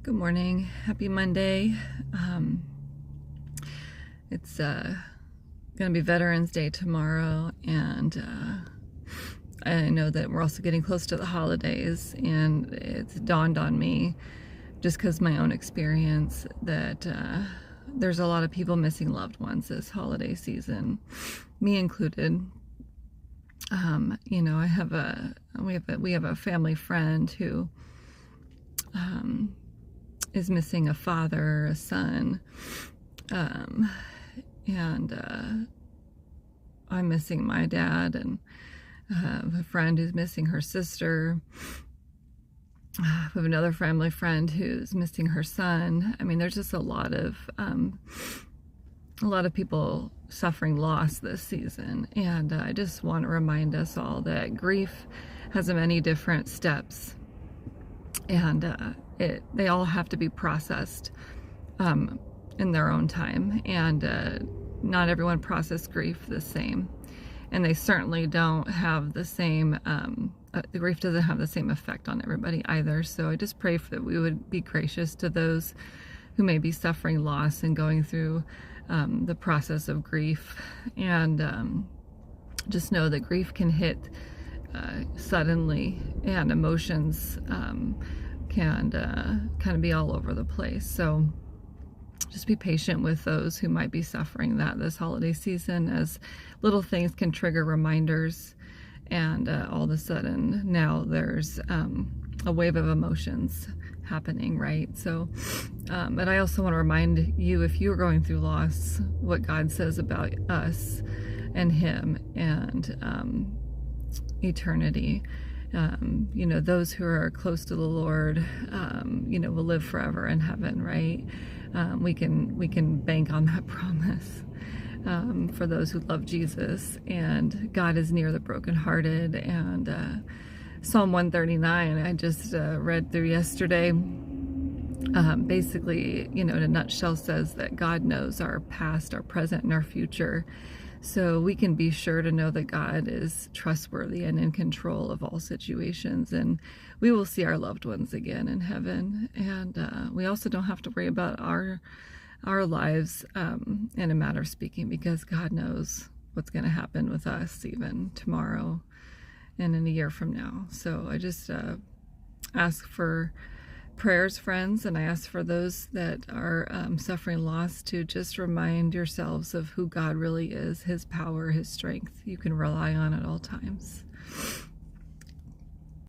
Good morning. Happy Monday. It's going to be Veterans Day tomorrow, and I know that we're also getting close to the holidays, and it's dawned on me, just because my own experience, that there's a lot of people missing loved ones this holiday season, me included. We have a family friend who is missing a father, a son, and I'm missing my dad, and I have a friend who's missing her sister. We have another family friend who's missing her son. I mean, there's just a lot of people suffering loss this season, and I just want to remind us all that grief has many different steps, and they all have to be processed in their own time, and not everyone processes grief the same, and they certainly don't have the same the grief doesn't have the same effect on everybody either. So I just pray that we would be gracious to those who may be suffering loss and going through the process of grief, and just know that grief can hit suddenly, and emotions can kind of be all over the place. So just be patient with those who might be suffering that this holiday season, as little things can trigger reminders, and all of a sudden now there's a wave of emotions happening, right? So but I also want to remind you, if you're going through loss, what God says about us and Him and eternity. Those who are close to the Lord, will live forever in heaven, right? We can bank on that promise for those who love Jesus, and God is near the brokenhearted. And Psalm 139, I just read through yesterday. Basically, in a nutshell, says that God knows our past, our present, and our future. So we can be sure to know that God is trustworthy and in control of all situations, and we will see our loved ones again in heaven. And we also don't have to worry about our lives in a matter of speaking, because God knows what's going to happen with us even tomorrow and in a year from now. So I just ask for prayers, friends, and I ask for those that are suffering loss to just remind yourselves of who God really is, His power, His strength. You can rely on at all times.